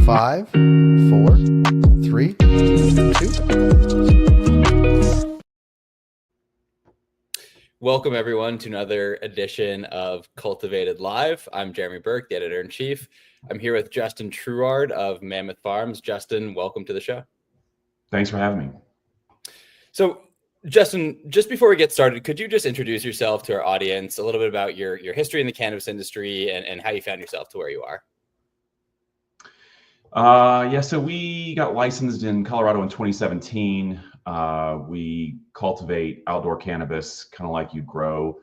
5, 4, 3, 2. Welcome, everyone, to another edition of Cultivated Live. I'm Jeremy Burke, the editor-in-chief. I'm here with Justin Trouard of Mammoth Farms. Justin, welcome to the show. Thanks for having me. So, Justin, just before we get started, could you just introduce yourself to our audience, a little bit about your history in the cannabis industry and how you found yourself to where you are? So we got licensed in Colorado in 2017. We cultivate outdoor cannabis, kind of like you grow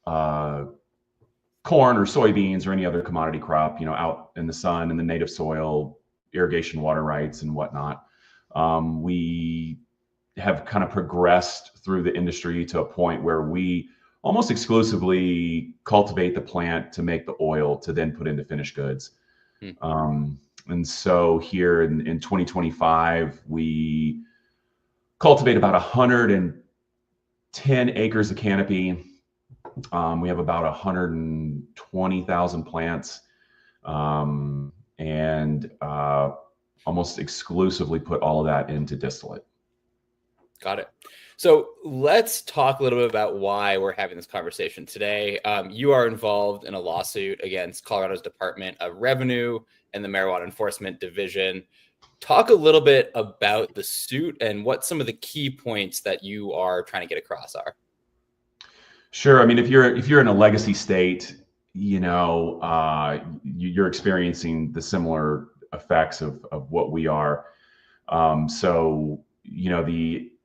corn or soybeans or any other commodity crop, out in the sun, in the native soil, irrigation water rights and whatnot. We have kind of progressed through the industry to a point where we almost exclusively cultivate the plant to make the oil to then put into finished goods. And so here in 2025, we cultivate about 110 acres of canopy. We have about 120,000 plants, and almost exclusively put all of that into distillate. Got it. So let's talk a little bit about why we're having this conversation today. You are involved in a lawsuit against Colorado's Department of Revenue and the Marijuana Enforcement Division. Talk a little bit about the suit and what some of the key points that you are trying to get across are. Sure. I mean, if you're in a legacy state, you're experiencing the similar effects of what we are.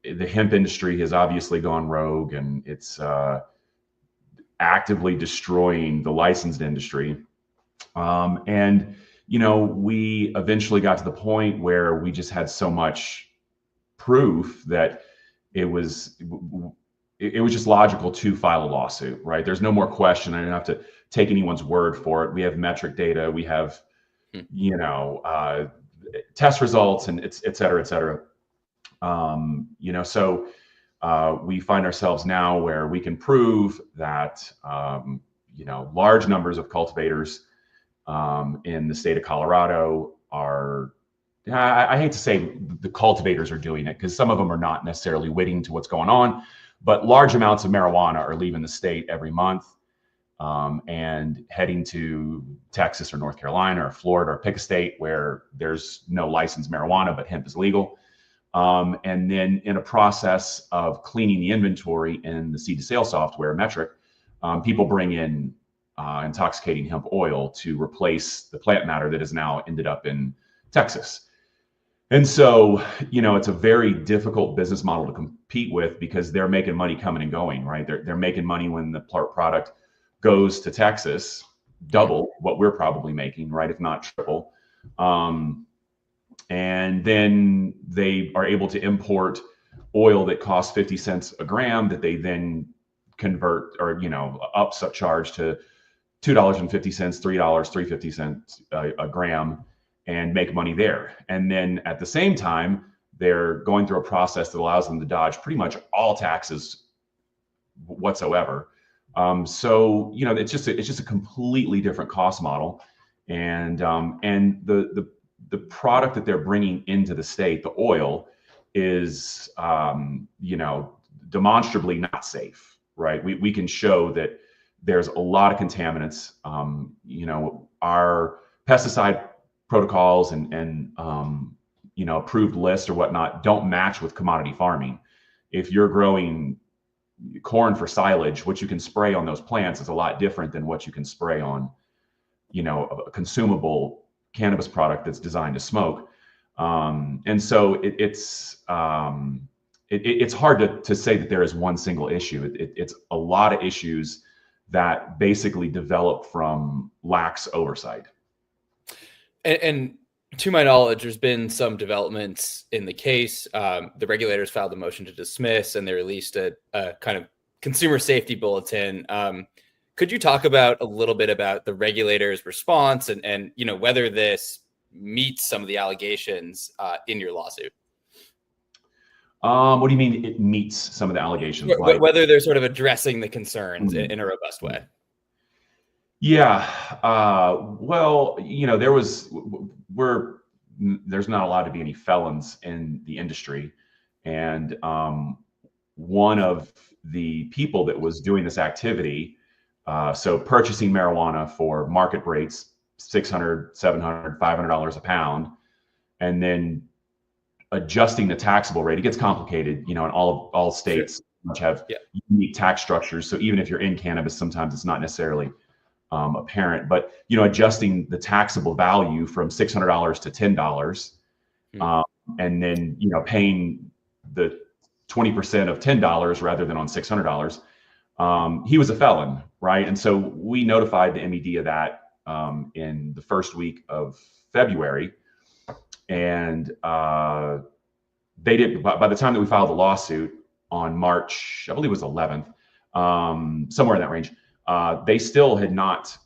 The hemp industry has obviously gone rogue, and it's actively destroying the licensed industry. We eventually got to the point where we just had so much proof that it was just logical to file a lawsuit, right? There's no more question. I don't have to take anyone's word for it. We have metric data. We have, test results, and et cetera, et cetera. We find ourselves now where we can prove that, large numbers of cultivators in the state of Colorado are, I hate to say the cultivators are doing it, because some of them are not necessarily witting to what's going on, but large amounts of marijuana are leaving the state every month and heading to Texas or North Carolina or Florida, or pick a state where there's no licensed marijuana, but hemp is legal. And then in a process of cleaning the inventory in the seed to sale software metric, people bring in intoxicating hemp oil to replace the plant matter that has now ended up in Texas. And so, it's a very difficult business model to compete with, because they're making money coming and going, right? They're making money when the product goes to Texas, double what we're probably making, right? If not triple. And then they are able to import oil that costs 50 cents a gram that they then convert or, upcharge to $2.50, $3, $3.50 a gram, and make money there. And then at the same time, they're going through a process that allows them to dodge pretty much all taxes whatsoever. It's just a completely different cost model. And the product that they're bringing into the state, the oil, is, demonstrably not safe, right? We can show that there's a lot of contaminants. Our pesticide protocols and approved lists or whatnot don't match with commodity farming. If you're growing corn for silage, what you can spray on those plants is a lot different than what you can spray on, a consumable cannabis product that's designed to smoke. And so it's hard to say that there is one single issue. It's a lot of issues that basically develop from lax oversight. And to my knowledge, there's been some developments in the case. The regulators filed a motion to dismiss, and they released a kind of consumer safety bulletin. Could you talk about a little bit about the regulators' response and whether this meets some of the allegations in your lawsuit? What do you mean it meets some of the allegations? Whether they're sort of addressing the concerns in a robust way. Yeah. Well, there's not allowed to be any felons in the industry. And one of the people that was doing this activity, so purchasing marijuana for market rates, $600, $700, $500 a pound, and then adjusting the taxable rate. It gets complicated, and all Sure. states much have Yeah. unique tax structures. So even if you're in cannabis, sometimes it's not necessarily apparent. But adjusting the taxable value from $600 to $10, Mm. and then paying the 20% of $10 rather than on $600. He was a felon, right? And so we notified the MED of that in the first week of February, and they did. By the time that we filed the lawsuit on March, I believe it was 11th, somewhere in that range, they still had not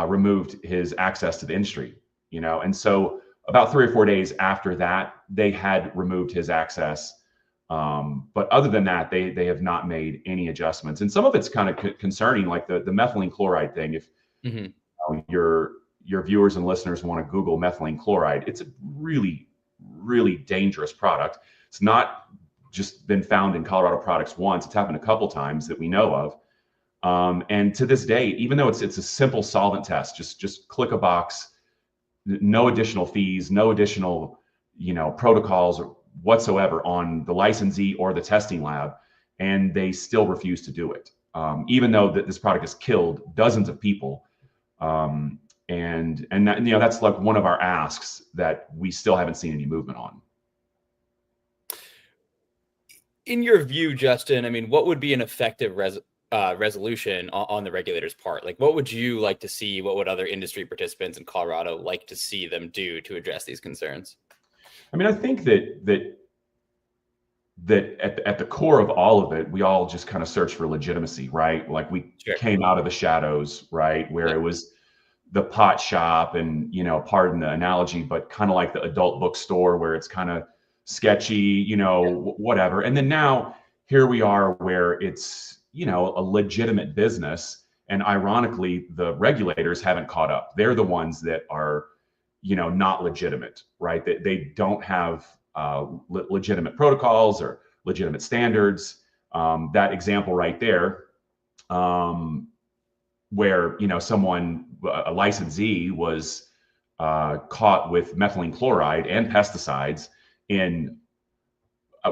removed his access to the industry, and so about 3 or 4 days after that, they had removed his access. But other than that, they have not made any adjustments. And some of it's kind of concerning, like the methylene chloride thing. If Hmm. your viewers and listeners want to Google methylene chloride, it's a really, really dangerous product. It's not just been found in Colorado products once. It's happened a couple times that we know of. And to this day, even though it's a simple solvent test, just click a box, no additional fees, no additional, protocols whatsoever on the licensee or the testing lab, and they still refuse to do it, even though this product has killed dozens of people. And that, that's like one of our asks that we still haven't seen any movement on. In your view, Justin, I mean, what would be an effective resolution on the regulator's part? Like, what would you like to see? What would other industry participants in Colorado like to see them do to address these concerns? I mean, I think that at the core of all of it, we all just kind of search for legitimacy, right? Like we Sure. came out of the shadows, right? Where Yeah. it was the pot shop and, pardon the analogy, but kind of like the adult bookstore where it's kind of sketchy, whatever. And then now here we are where it's, a legitimate business. And ironically, the regulators haven't caught up. They're the ones that are, not legitimate, right? They don't have legitimate protocols or legitimate standards. That example right there, where someone, a licensee, was caught with methylene chloride and pesticides in.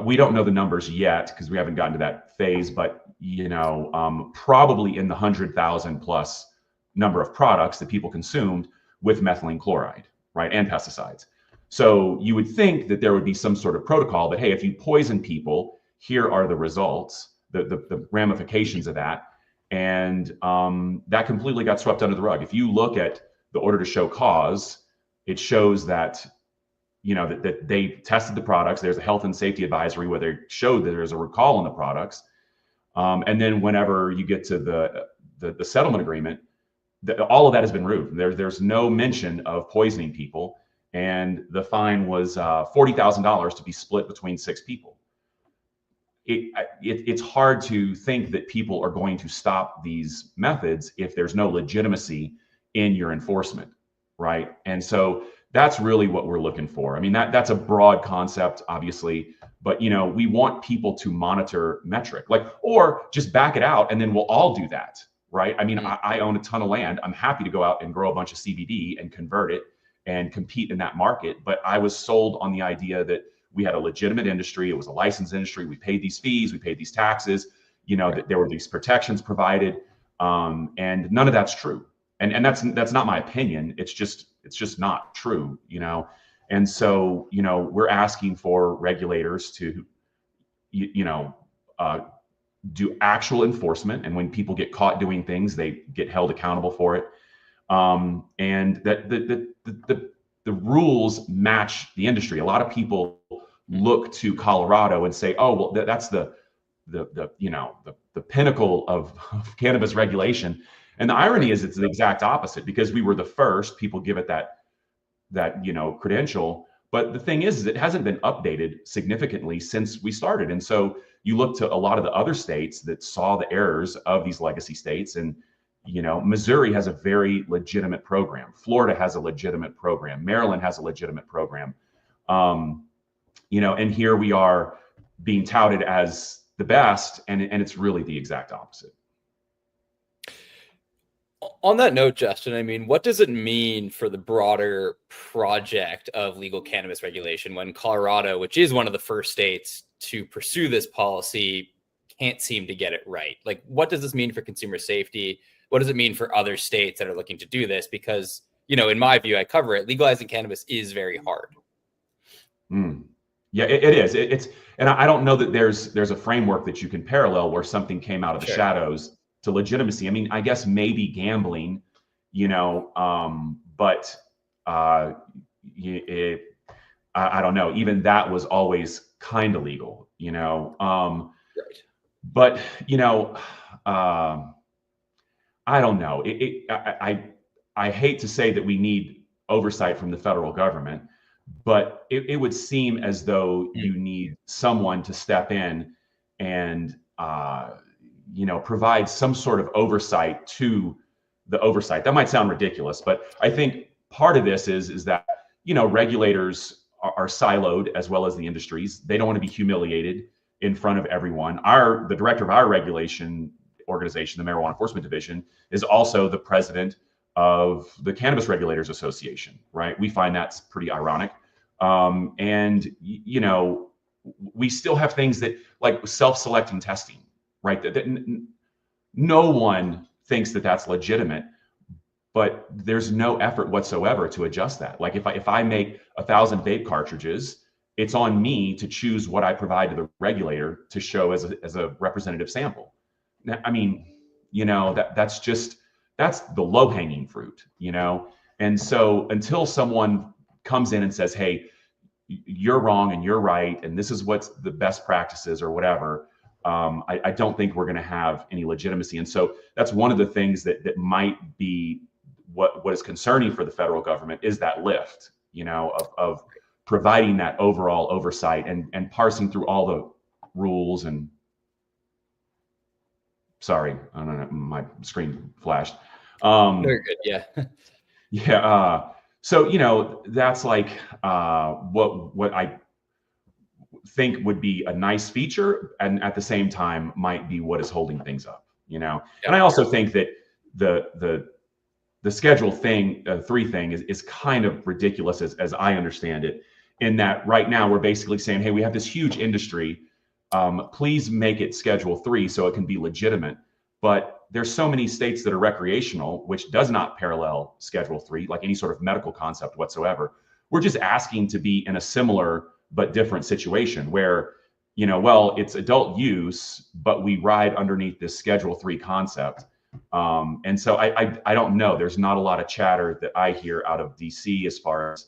We don't know the numbers yet because we haven't gotten to that phase, but probably in the 100,000 plus number of products that people consumed with methylene chloride, right, and pesticides. So you would think that there would be some sort of protocol that, hey, if you poison people, here are the results, the ramifications of that. And that completely got swept under the rug. If you look at the order to show cause, it shows that, that they tested the products. There's a health and safety advisory where they showed that there's a recall on the products. And then whenever you get to the settlement agreement, all of that has been removed. There's no mention of poisoning people. And the fine was $40,000 to be split between 6 people. It's hard to think that people are going to stop these methods if there's no legitimacy in your enforcement, right? And so that's really what we're looking for. I mean, that's a broad concept, obviously, but we want people to monitor metric, or just back it out and then we'll all do that, right? I mean, I own a ton of land. I'm happy to go out and grow a bunch of CBD and convert it and compete in that market. But I was sold on the idea that we had a legitimate industry. It was a licensed industry. We paid these fees. We paid these taxes. That there were these protections provided, and none of that's true. And that's not my opinion. It's just not true. And so we're asking for regulators to do actual enforcement, and when people get caught doing things, they get held accountable for it, and that the rules match the industry. A lot of people look to Colorado and say, "Oh, well, that's the pinnacle of cannabis regulation." And the irony is, it's the exact opposite, because we were the first. People give it that credential, but the thing is it hasn't been updated significantly since we started. And so you look to a lot of the other states that saw the errors of these legacy states, and Missouri has a very legitimate program. Florida has a legitimate program. Maryland has a legitimate program. And here we are being touted as the best, and it's really the exact opposite. On that note, Justin, I mean, what does it mean for the broader project of legal cannabis regulation when Colorado, which is one of the first states to pursue this policy, can't seem to get it right? Like, what does this mean for consumer safety? What does it mean for other states that are looking to do this? Because, in my view, I cover it, legalizing cannabis is very hard. Yeah, it is. It's, and I don't know that there's a framework that you can parallel where something came out of the shadows to legitimacy. I mean, I guess maybe gambling, but I don't know. Even that was always kind of legal, Right. But I don't know. I hate to say that we need oversight from the federal government, but it would seem as though you need someone to step in and provide some sort of oversight to the oversight. That might sound ridiculous, but I think part of this is that regulators are siloed as well as the industries. They don't want to be humiliated in front of everyone. The director of our regulation organization, the Marijuana Enforcement Division, is also the president of the Cannabis Regulators Association, right? We find that's pretty ironic. And we still have things that, like self-selecting testing, right? That no one thinks that that's legitimate, but there's no effort whatsoever to adjust that. Like if I make 1,000 vape cartridges, it's on me to choose what I provide to the regulator to show as a representative sample. Now, I mean, that's the low-hanging fruit, And so until someone comes in and says, hey, you're wrong and you're right, and this is what's the best practices or whatever, I don't think we're going to have any legitimacy. And so that's one of the things that might be what is concerning for the federal government, is that lift, of providing that overall oversight and parsing through all the rules. And sorry, I don't know, my screen flashed. Very good. Yeah. Yeah. So, that's like what I think would be a nice feature, and at the same time might be what is holding things up, And I also think that the Schedule 3 thing is kind of ridiculous as I understand it, in that right now we're basically saying, hey, we have this huge industry, please make it Schedule 3 so it can be legitimate. But there's so many states that are recreational, which does not parallel Schedule 3, like any sort of medical concept whatsoever. We're just asking to be in a similar but different situation where, it's adult use, but we ride underneath this Schedule 3 concept. And so I don't know. There's not a lot of chatter that I hear out of DC as far as,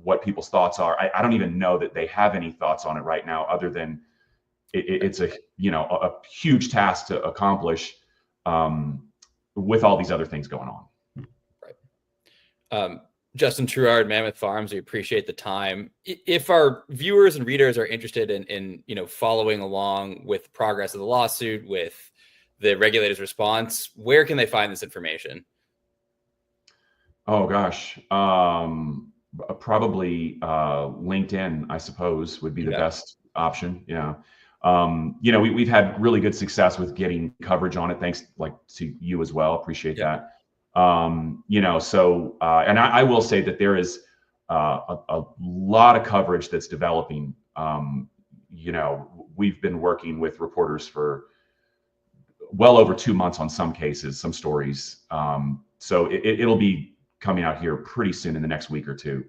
what people's thoughts are. I don't even know that they have any thoughts on it right now, other than it's a huge task to accomplish with all these other things going on. Right. Justin Trouard, Mammoth Farms, we appreciate the time. If our viewers and readers are interested in following along with progress of the lawsuit, with the regulator's response, where can they find this information? Oh gosh, probably LinkedIn, I suppose, would be the best option. Yeah. We've had really good success with getting coverage on it, thanks to you as well. Appreciate that. So and I will say that there is a lot of coverage that's developing. We've been working with reporters for well over 2 months on some cases, some stories. So it'll be coming out here pretty soon in the next week or two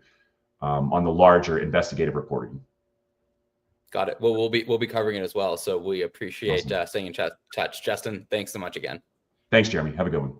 on the larger investigative reporting. Got it. Well, we'll be covering it as well. So we appreciate staying in touch. Justin, thanks so much again. Thanks, Jeremy. Have a good one.